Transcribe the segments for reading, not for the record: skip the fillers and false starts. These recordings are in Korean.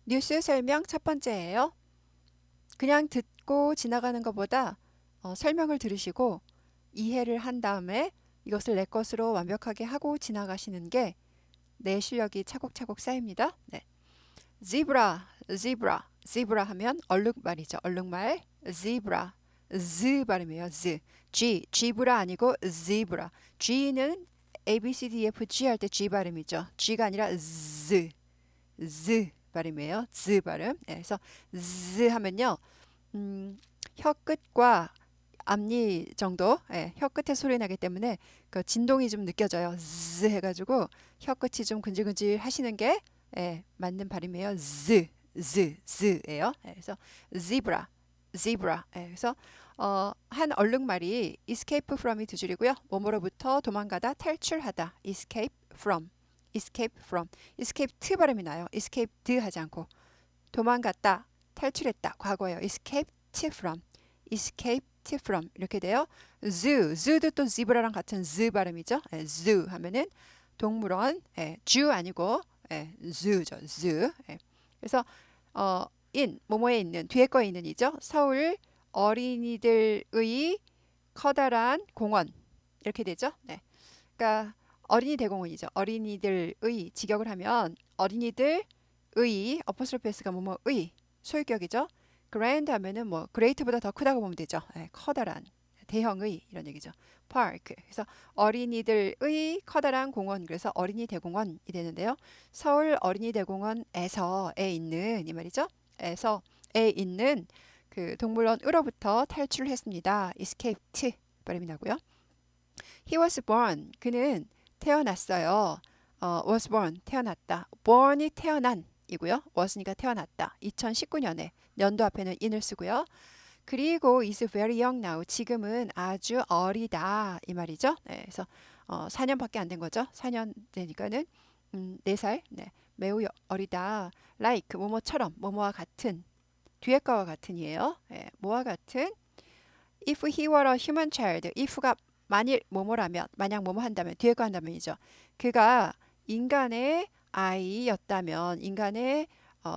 뉴스 설명 첫 번째예요. 그냥 듣고 지나가는 것보다 설명을 들으시고 이해를 한 다음에 이것을 내 것으로 완벽하게 하고 지나가시는 게 내 실력이 차곡차곡 쌓입니다. 네. zebra, zebra, zebra 하면 얼룩말이죠. 얼룩말. zebra, z 발음이에요. z, g, zebra 아니고 zebra. g는 A, B, C, D, F, G 할 때 G 발음이죠. G가 아니라 z, z 발음이에요. z 발음. 네, 그래서 z 하면요, 혀 끝과 앞니 정도, 예, 혀 끝에 소리 나기 때문에 그 진동이 좀 느껴져요. 즈 해가지고 혀 끝이 좀 근질근질 하시는 게 예, 맞는 발음이에요. z예요. 예, 그래서 zebra, zebra. 예, 그래서 한 얼룩말이 escape from이 두 줄이고요. 뭐뭐로부터 도망가다, 탈출하다. escape from. escape to 발음이 나요. escaped 하지 않고 도망갔다, 탈출했다. 과거예요. escaped from. escaped from 이렇게 돼요. zoo도 또 zebra랑 같은 z 발음이죠. 예, zoo 하면은 동물원, 예, zoo 아니고 예, zoo죠. zoo. 예. 그래서 in 뭐뭐에 있는 뒤에 거에 있는 이죠. 서울 어린이들의 커다란 공원 이렇게 되죠. 네. 그러니까 어린이 대공원이죠. 어린이들의 직역을 하면 어린이들의 어퍼스트로피 S가 뭐뭐의 소유격이죠. grand 하면은 뭐 great보다 더 크다고 보면 되죠. 네, 커다란 대형의 이런 얘기죠. park. 그래서 어린이들의 커다란 공원. 그래서 어린이 대공원이 되는데요. 서울 어린이 대공원에서에 있는 이 말이죠. 에서에 있는 그 동물원으로부터 탈출을 했습니다. escaped 발음이 나고요. He was born. 그는 태어났어요. was born. 태어났다. born이 태어난 이고요. was니까 태어났다. 2019년에 연도 앞에는 in을 쓰고요. 그리고 is very young now. 지금은 아주 어리다 이 말이죠. 네, 그래서 4년밖에 안 된 거죠. 4년 되니까는 4살. 네, 매우 어리다. like 뭐뭐처럼 뭐뭐와 같은 뒤에 거와 같은이에요. 네, 뭐와 같은 If he were a human child, if가 만일 뭐뭐라면, 만약 뭐뭐 한다면, 뒤에 거 한다면이죠. 그가 인간의 아이였다면, 인간의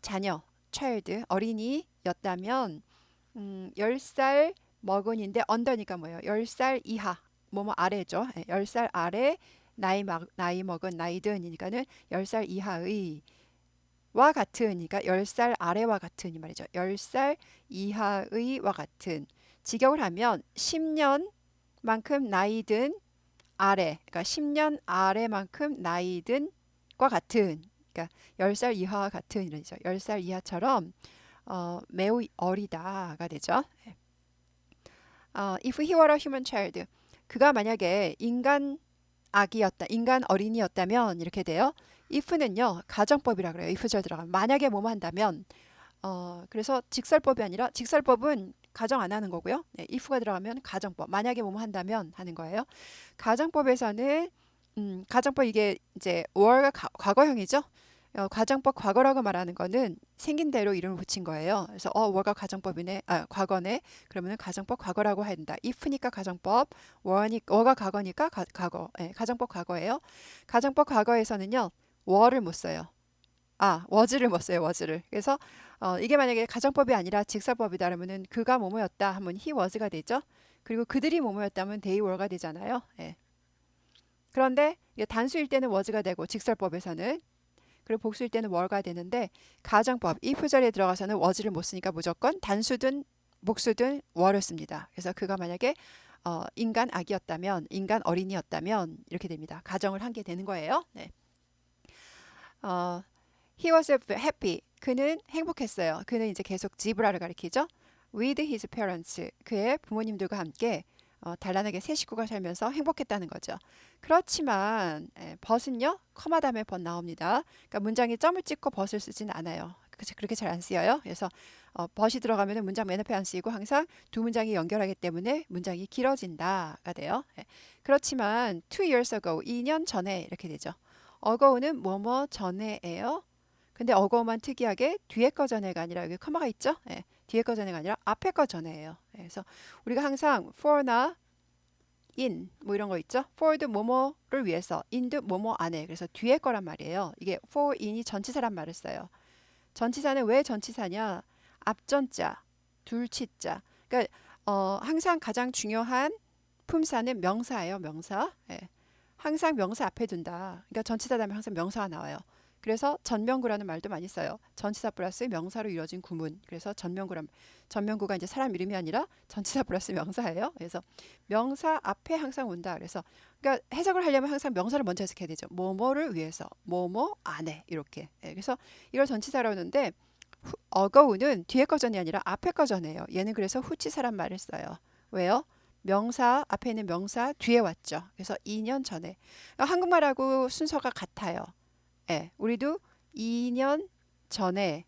자녀, child, 어린이였다면, 10살 먹은인데, 언더니까 뭐예요? 10살 이하, 뭐뭐 아래죠. 10살 아래 나이 먹은, 나이 든이니까는 10살 이하의 와 같으니까 10살 아래와 같은 이 말이죠. 10살 이하의와 같은 직역을 하면 10년만큼 나이 든 아래, 그러니까 10년 아래만큼 나이 든과 같은, 그러니까 10살 이하와 같은 이러죠. 10살 이하처럼 매우 어리다가 되죠. If he were a human child, 그가 만약에 인간 아기였다, 인간 어린이였다면 이렇게 돼요. if는요 가정법이라 그래요. if절 들어가면 만약에 뭐뭐 한다면 그래서 직설법이 아니라 직설법은 가정 안 하는 거고요. 네, if가 들어가면 가정법 만약에 뭐뭐 한다면 하는 거예요. 가정법에서는 가정법 이게 이제 were가 과거형이죠. 가정법 과거라고 말하는 거는 생긴 대로 이름을 붙인 거예요. 그래서 were가 가정법이네, 과거네. 그러면은 가정법 과거라고 한다. if니까 가정법, were가 과거니까 과거. 예, 가정법 과거예요. 가정법 과거에서는요, were를 못 써요. was를 못 써요, was를. 그래서 이게 만약에 가정법이 아니라 직설법이다 그러면은 그가 뭐뭐였다 하면 he was가 되죠. 그리고 그들이 뭐뭐였다면 they were가 되잖아요. 예. 그런데 이게 단수일 때는 was가 되고 직설법에서는 그리고 복수일 때는 were가 되는데 가정법 if 자리에 들어가서는 was를 못 쓰니까 무조건 단수든 복수든 were를 씁니다. 그래서 그가 만약에 인간 아기였다면 인간 어린이였다면 이렇게 됩니다. 가정을 한 게 되는 거예요. 네. 어, He was happy. 그는 행복했어요. 그는 이제 계속 지브라를 가리키죠. With his parents. 그의 부모님들과 함께 단란하게 세 식구가 살면서 행복했다는 거죠. 그렇지만 벗은요. 커마 다음에 벗 나옵니다. 그러니까 문장에 점을 찍고 벗을 쓰진 않아요. 그렇게 잘 안 쓰여요. 그래서 벗이 들어가면 문장 맨 앞에 안 쓰이고 항상 두 문장이 연결하기 때문에 문장이 길어진다가 돼요. 그렇지만 2 years ago, 2년 전에 이렇게 되죠. ago는 뭐뭐 전에예요. 근데 어거만 특이하게 뒤에 거 전에가 아니라 여기 커마가 있죠? 예, 뒤에 거 전에가 아니라 앞에 거 전에예요. 예, 그래서 우리가 항상 for나 in 뭐 이런 거 있죠? for도 뭐뭐를 위해서, in도 뭐뭐 안에. 그래서 뒤에 거란 말이에요. 이게 for, in이 전치사란 말을 써요. 전치사는 왜 전치사냐? 앞전자, 둘치자. 그러니까 항상 가장 중요한 품사는 명사예요. 명사. 예. 항상 명사 앞에 둔다. 그러니까 전치사 다음에 항상 명사가 나와요. 그래서 전명구라는 말도 많이 써요. 전치사 플러스 명사로 이루어진 구문. 그래서 전명구가 이제 사람 이름이 아니라 전치사 플러스 명사예요. 그래서 명사 앞에 항상 온다. 그래서 그러니까 해석을 하려면 항상 명사를 먼저 해석해야 되죠. 뭐뭐를 위해서, 뭐뭐 안에 이렇게. 예, 그래서 이걸 전치사라고 하는데 어거우는 뒤에 거 전이 아니라 앞에 거 전이에요. 얘는 그래서 후치사란 말을 써요. 왜요? 명사 앞에 있는 명사 뒤에 왔죠. 그래서 2년 전에. 한국말하고 순서가 같아요. 예, 우리도 2년 전에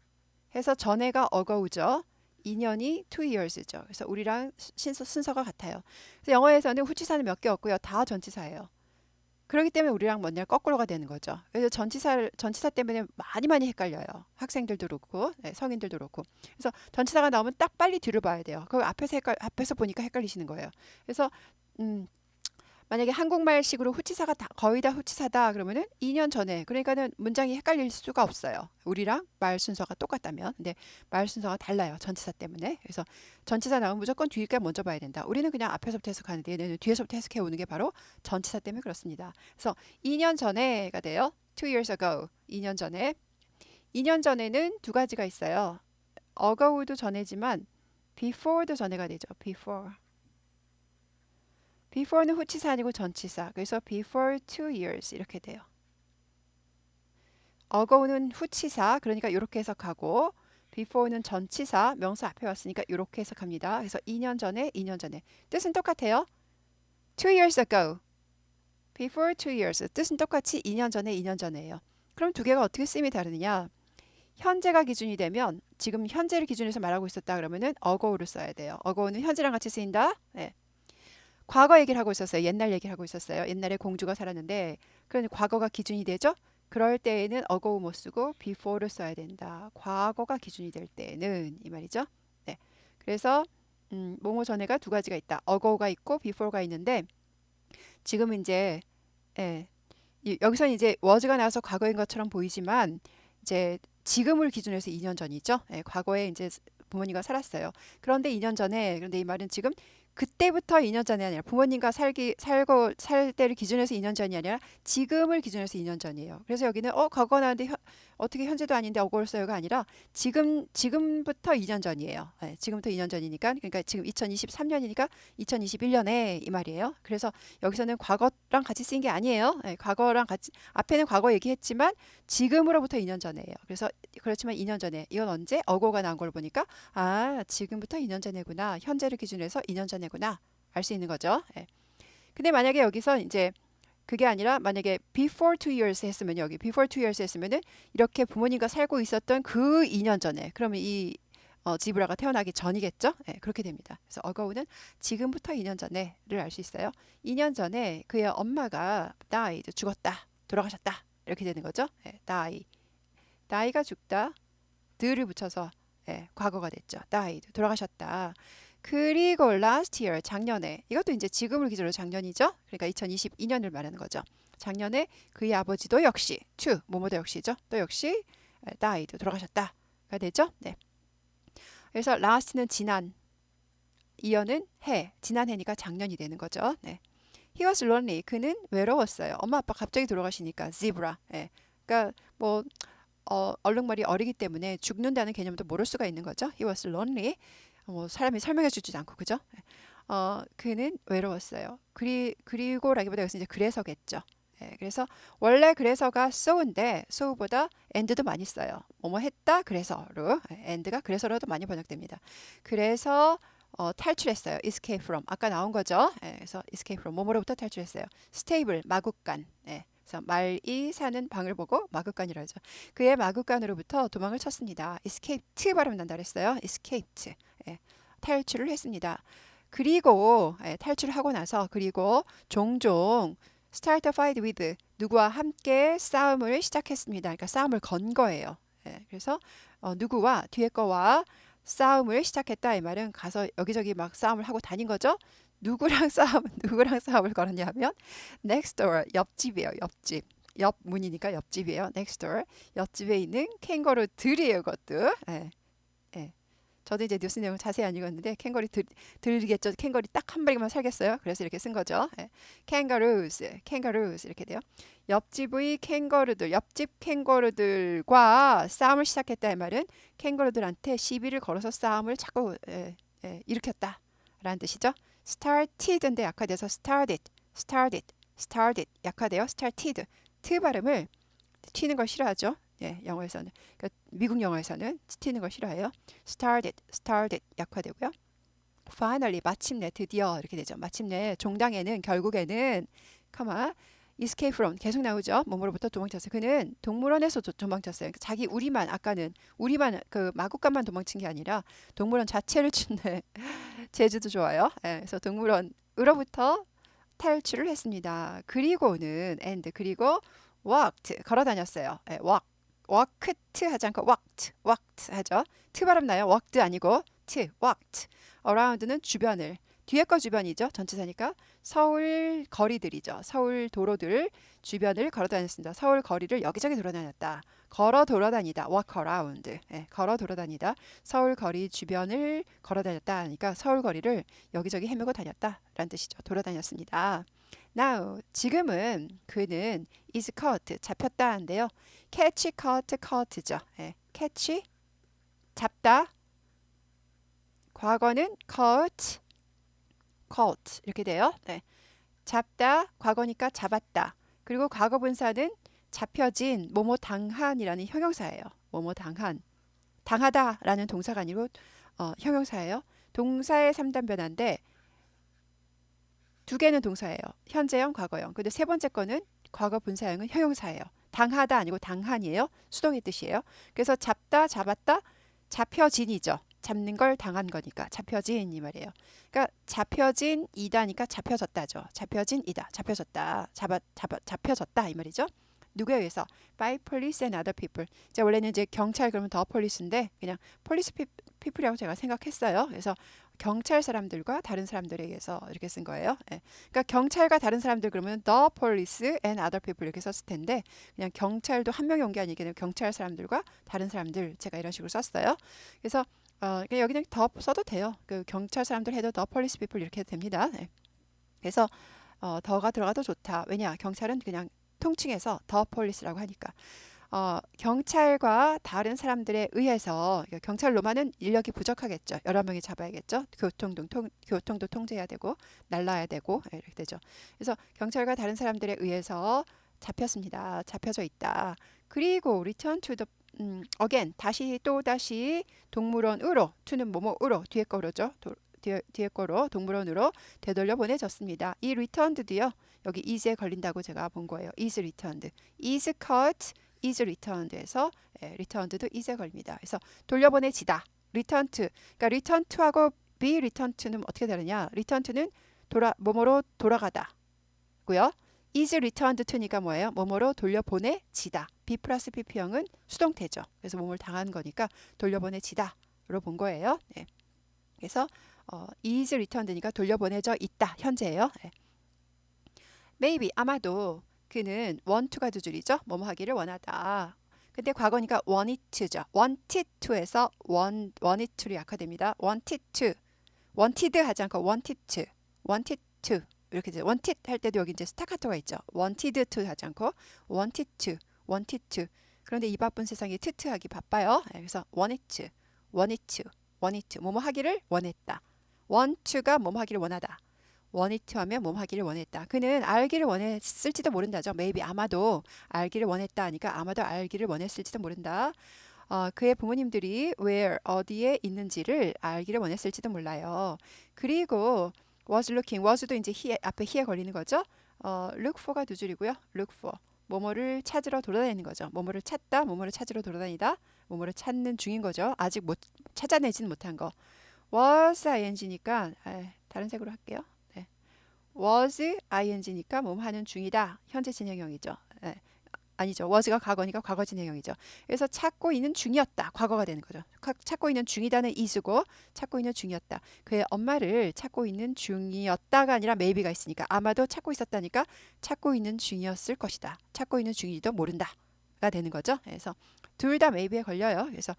해서 전에가 어거우죠. 2년이 2years죠. 그래서 우리랑 순서가 같아요. 그래서 영어에서는 후치사는 몇 개 없고요. 다 전치사예요. 그렇기 때문에 우리랑 먼저 거꾸로가 되는 거죠. 그래서 전치사 때문에 많이 헷갈려요. 학생들도 그렇고 성인들도 그렇고. 그래서 전치사가 나오면 딱 빨리 뒤를 봐야 돼요. 그 앞에서 보니까 헷갈리시는 거예요. 그래서 만약에 한국말식으로 후치사가 거의 다 후치사다 그러면은 2년 전에 그러니까는 문장이 헷갈릴 수가 없어요. 우리랑 말 순서가 똑같다면. 근데 말 순서가 달라요. 전치사 때문에. 그래서 전치사 나오면 무조건 뒤가 먼저 봐야 된다. 우리는 그냥 앞에서부터 해석하는데 얘네는 뒤에서부터 해석해 오는 게 바로 전치사 때문에 그렇습니다. 그래서 2년 전에가 돼요. 2 years ago. 2년 전에. 2년 전에는 두 가지가 있어요. ago도 전에지만 before도 전에가 되죠. before. before는 후치사 아니고 전치사. 그래서 before 2 years 이렇게 돼요. ago는 후치사. 그러니까 이렇게 해석하고 before는 전치사. 명사 앞에 왔으니까 이렇게 해석합니다. 그래서 2년 전에, 2년 전에. 뜻은 똑같아요. 2 years ago. before 2 years. 뜻은 똑같이 2년 전에, 2년 전에예요. 그럼 두 개가 어떻게 쓰임이 다르느냐? 현재가 기준이 되면 지금 현재를 기준해서 말하고 있었다 그러면은 ago를 써야 돼요. ago는 현재랑 같이 쓰인다. 네. 과거 얘기를 하고 있었어요. 옛날 얘기를 하고 있었어요. 옛날에 공주가 살았는데 그런 과거가 기준이 되죠. 그럴 때에는 ago 못 쓰고 before를 써야 된다. 과거가 기준이 될 때는 이 말이죠. 네. 그래서 뭐뭐 전에가 두 가지가 있다. ago가 있고 before가 있는데 지금은 이제 예, 여기서 이제 was가 나와서 과거인 것처럼 보이지만 이제 지금을 기준해서 2년 전이죠. 예, 과거에 이제 부모님과 살았어요. 그런데 2년 전에 그런데 이 말은 지금 그때부터 2년 전이 아니라 부모님과 살 때를 기준해서 2년 전이 아니라 지금을 기준해서 2년 전이에요. 그래서 여기는 과거 나왔는데 어떻게 현재도 아닌데 어고를 써요가 아니라 지금부터 2년 전이에요. 네, 지금부터 2년 전이니까 그러니까 지금 2023년이니까 2021년에 이 말이에요. 그래서 여기서는 과거랑 같이 쓰인 게 아니에요. 네, 과거랑 같이 앞에는 과거 얘기했지만 지금으로부터 2년 전이에요. 그래서 그렇지만 2년 전에 이건 언제 어고가 나온 걸 보니까 지금부터 2년 전이구나. 현재를 기준해서 2년 전이구나. 알 수 있는 거죠. 예. 근데 만약에 여기서 이제 그게 아니라 만약에 before 2 years 했으면 여기 before 2 years 했으면은 이렇게 부모님과 살고 있었던 그 2년 전에 그러면 이 지브라가 태어나기 전이겠죠? 예, 그렇게 됩니다. 그래서 ago는 지금부터 2년 전에를 알 수 있어요. 2년 전에 그의 엄마가 died, 죽었다, 돌아가셨다 이렇게 되는 거죠. 예, die가 죽다, 드를 붙여서 과거가 됐죠. died, 돌아가셨다. 그리고 last year, 작년에 이것도 이제 지금을 기준으로 작년이죠. 그러니까 2022년을 말하는 거죠. 작년에 그의 아버지도 역시 뭐뭐도 역시죠. 또 역시 died, 돌아가셨다가 되죠. 네. 그래서 last는 지난, year는 해, 지난 해니까 작년이 되는 거죠. 네. He was lonely. 그는 외로웠어요. 엄마 아빠 갑자기 돌아가시니까 zebra. 그러니까 뭐 얼룩말이 어리기 때문에 죽는다는 개념도 모를 수가 있는 거죠. He was lonely. 사람이 설명해 주지 않고 그죠? 그는 외로웠어요. 그리고라기보다 여기서 이제 그래서겠죠. 그래서 원래 그래서가 so인데 so보다 and도 많이 써요. 뭐뭐 했다 그래서로 and가 그래서로도 많이 번역됩니다. 그래서 탈출했어요. escape from 아까 나온 거죠. 그래서 escape from 뭐뭐로부터 탈출했어요. stable 마구간. 그래서 말이 사는 방을 보고 마구간이라 하죠. 그의 마구간으로부터 도망을 쳤습니다. escaped 발음 난다 그랬어요. escaped. 탈출을 했습니다. 그리고 탈출하고 나서 그리고 종종 start a fight with 누구와 함께 싸움을 시작했습니다. 그러니까 싸움을 건 거예요. 그래서 누구와 뒤에 거와 싸움을 시작했다 이 말은 가서 여기저기 막 싸움을 하고 다닌 거죠. 누구랑 싸움을 걸었냐면 next door 옆집이에요. 옆집. 옆 문이니까 옆집이에요. next door. 옆집에 있는 캥거루들이에요. 그것도. 예. 예. 저도 이제 뉴스 내용을 자세히 안 읽었는데 들리겠죠. 캥거루 딱 한 마리만 살겠어요. 그래서 이렇게 쓴 거죠. 예. kangaroos 이렇게 돼요. 옆집의 캥거루들, 옆집 캥거루들과 싸움을 시작했다 이 말은 캥거루들한테 시비를 걸어서 싸움을 자꾸 일으켰다라는 뜻이죠. started인데 약화돼서 started 약화돼요. started 트 발음을 튀는 걸 싫어하죠. 예, 영어에서는 그러니까 미국 영어에서는 튀는 걸 싫어해요. started 약화되고요. finally 마침내 드디어 이렇게 되죠. 마침내 종당에는 결국에는 escape from 계속 나오죠. 뭐뭐로부터 도망쳤어요. 그는 동물원에서 도망쳤어요. 그러니까 자기 아까는 우리만 그 마구간만 도망친 게 아니라 동물원 자체를 춘네. 제주도 좋아요. 예, 그래서 동물원으로부터 탈출을 했습니다. 그리고는 그리고 walked 걸어 다녔어요. 예, walked 하지 않고 walked 하죠. 트 발음 나요. walked 아니고 walked. around는 주변을 뒤에 거 주변이죠. 전치사니까 서울 거리들이죠. 서울 도로들 주변을 걸어 다녔습니다. 서울 거리를 여기저기 돌아다녔다. 걸어 돌아다니다. walk around. 예, 걸어 돌아다니다. 서울 거리 주변을 걸어 다녔다. 그러니까 서울 거리를 여기저기 헤매고 다녔다라는 뜻이죠. 돌아다녔습니다. Now 지금은 그는 is caught 잡혔다인데요. catch, caught죠. 예, catch 잡다. 과거는 caught 이렇게 돼요. 네. 잡다 과거니까 잡았다. 그리고 과거 분사는 잡혀진 뭐뭐 당한이라는 형용사예요. 뭐뭐 당하다라는 동사가 아니고 형용사예요. 동사의 3단 변화인데 두 개는 동사예요. 현재형, 과거형. 근데 세 번째 거는 과거 분사형은 형용사예요. 당하다 아니고 당한이에요. 수동의 뜻이에요. 그래서 잡다, 잡았다, 잡혀진이죠. 잡는 걸 당한 거니까 잡혀진 이 말이에요. 그러니까 잡혀진 이다니까 잡혀졌다죠. 잡혀진 이다, 잡혀졌다, 잡혀졌다 이 말이죠. 누구에 의해서? By police and other people. 이제 원래는 이제 경찰 그러면 더 police인데 그냥 police people이라고 제가 생각했어요. 그래서 경찰 사람들과 다른 사람들에 의해서 이렇게 쓴 거예요. 예. 그러니까 경찰과 다른 사람들 그러면 the police and other people 이렇게 썼을 텐데 그냥 경찰도 한 명이 온 게 아니기 때문에 경찰 사람들과 다른 사람들 제가 이런 식으로 썼어요. 그래서 여기는 더 써도 돼요. 그 경찰 사람들 해도 the police people 이렇게 해도 됩니다. 네. 그래서 더가 들어가도 좋다. 왜냐? 경찰은 그냥 통칭해서 the police라고 하니까. 경찰과 다른 사람들에 의해서 그러니까 경찰로만은 인력이 부족하겠죠. 여러 명이 잡아야겠죠. 교통도 통제해야 되고 날라야 되고 이렇게 되죠. 그래서 경찰과 다른 사람들에 의해서 잡혔습니다. 잡혀져 있다. 그리고 return to the again 다시 동물원으로 to는 뭐뭐으로 뒤에 거로죠. 뒤에 거로 동물원으로 되돌려 보내졌습니다. 이 returned도요. 여기 is에 걸린다고 제가 본 거예요. is returned. is caught, is returned에서 returned도 is에 걸립니다. 그래서 돌려보내지다. return to. 그러니까 return to하고 be return to는 어떻게 다르냐? return to는 뭐뭐로 돌아가다고요. is returned to니까 뭐예요? 뭐뭐로 돌려보내지다. be 플러스 pp형은 수동태죠. 그래서 뭐뭘 당한 거니까 돌려보내지다로 본 거예요. 네. 그래서 is returned니까 돌려보내져 있다. 현재예요. 네. maybe 아마도 그는 want to가 두 줄이죠. 뭐뭐 하기를 원하다. 근데 과거니까 wanted to죠. wanted to에서 wanted to로 약화됩니다. wanted 하지 않고 wanted to 이렇게 돼요. wanted 할 때도 여기 이제 스타카토가 있죠. wanted to 하지 않고 wanted to 그런데 이 바쁜 세상에 트트하기 바빠요. 그래서 wanted to 뭐뭐 하기를 원했다. want to가 뭐뭐 하기를 원하다. wanted to 하면 뭐뭐 하기를 원했다. 그는 알기를 원했을지도 모른다죠. maybe 아마도 알기를 원했다 하니까 아마도 알기를 원했을지도 모른다. 그의 부모님들이 where 어디에 있는지를 알기를 원했을지도 몰라요. 그리고 was looking, was도 이제 앞에 he에 걸리는 거죠. look for가 두 줄이고요. look for 뭐뭐를 찾으러 돌아다니는 거죠. 뭐뭐를 찾다, 뭐뭐를 찾으러 돌아다니다, 뭐뭐를 찾는 중인 거죠. 아직 찾아내지는 못한 거. was ing니까 다른 색으로 할게요. 네. was ing니까 뭐뭐 하는 중이다. 현재 진행형이죠. 네. 아니죠. was가 과거니까 과거 진행형이죠. 그래서 찾고 있는 중이었다. 과거가 되는 거죠. 찾고 있는 중이다는 is고 찾고 있는 중이었다. 그의 엄마를 찾고 있는 중이었다가 아니라 maybe가 있으니까 아마도 찾고 있었다니까 찾고 있는 중이었을 것이다. 찾고 있는 중이지도 모른다가 되는 거죠. 그래서 둘 다 maybe에 걸려요. 그래서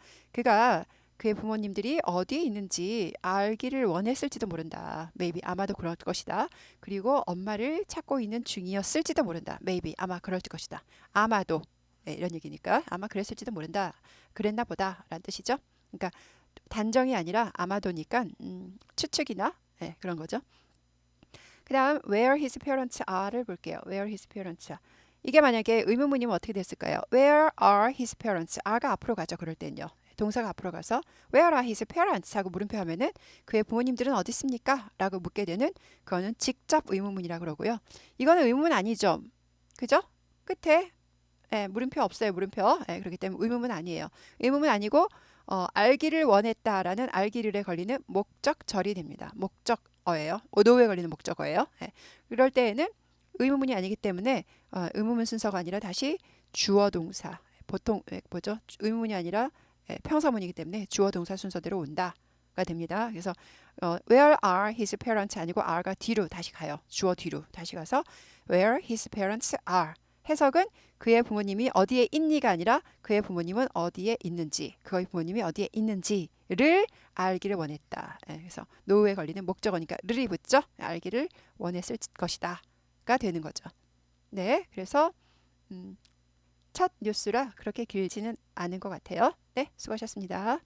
그의 부모님들이 어디에 있는지 알기를 원했을지도 모른다. maybe 아마도 그럴 것이다. 그리고 엄마를 찾고 있는 중이었을지도 모른다. maybe 아마 그럴 것이다. 아마도 네, 이런 얘기니까 아마 그랬을지도 모른다. 그랬나 보다 라는 뜻이죠. 그러니까 단정이 아니라 아마도니까 추측이나 네, 그런 거죠. 그 다음 where his parents are를 볼게요. where his parents are. 이게 만약에 의문문이면 어떻게 됐을까요? where are his parents? are가 앞으로 가죠. 그럴 땐요. 동사가 앞으로 가서 where are his parents? 하고 물음표 하면은 그의 부모님들은 어디 있습니까? 라고 묻게 되는 그거는 직접 의문문이라고 그러고요. 이거는 의문문 아니죠. 그죠? 끝에 예, 물음표 없어요. 물음표. 예, 그렇기 때문에 의문문 아니에요. 의문문 아니고 알기를 원했다라는 알기를에 걸리는 목적절이 됩니다. 목적어예요. 노에 걸리는 목적어예요. 예. 이럴 때에는 의문문이 아니기 때문에 의문문 순서가 아니라 다시 주어 동사. 보통 뭐죠? 의문문이 아니라 평서문이기 때문에 주어 동사 순서대로 온다가 됩니다. 그래서 where are his parents 아니고 are가 뒤로 다시 가요. 주어 뒤로 다시 가서 where his parents are. 해석은 그의 부모님이 어디에 있니가 아니라 그의 부모님은 어디에 있는지, 그의 부모님이 어디에 있는지를 알기를 원했다. 그래서 노후에 걸리는 목적어니까 르이 붙죠. 알기를 원했을 것이다가 되는 거죠. 네, 그래서 첫 뉴스라 그렇게 길지는 않은 것 같아요. 네, 수고하셨습니다.